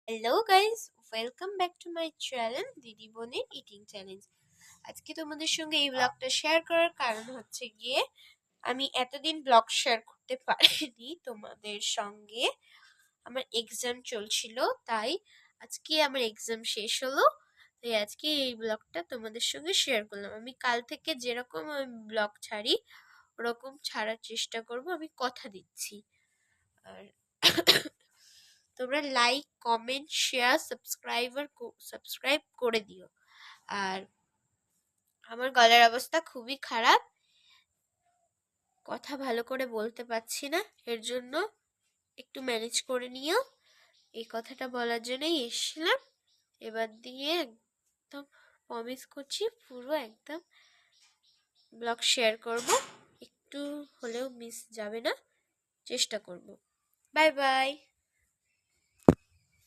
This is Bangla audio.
Hello guys, welcome back to my channel দিদি বোনের ইটিং চ্যালেঞ্জ। আজকে তোমাদের সঙ্গে এই ব্লগটা শেয়ার করার কারণ হচ্ছে গিয়ে আমি এতদিন ব্লগ শেয়ার করতে পারিনি তোমাদের সঙ্গে। আমার এক্সাম চলছিল, তাই আজকে আমার এক্সাম শেষ হলো, তাই আজকে এই ব্লগটা তোমাদের সঙ্গে শেয়ার করলাম। আমি কাল থেকে যেরকম আমি ব্লগ ছাড়ি ওরকম ছাড়ার চেষ্টা করব, আমি কথা দিচ্ছি। আর তোমরা লাইক, কমেন্ট, শেয়ার, সাবস্ক্রাইব করে দিও। আর আমার গলার অবস্থা খুবই খারাপ, কথা ভালো করে বলতে পারছি না, এর জন্য একটু ম্যানেজ করে নিও। এই কথাটা বলার জন্যই এসেছিলাম। এবার দিয়ে একদম প্রমিস করছি পুরো একদম ব্লগ শেয়ার করব, একটু হলেও মিস যাবে না, চেষ্টা করব। Bye bye.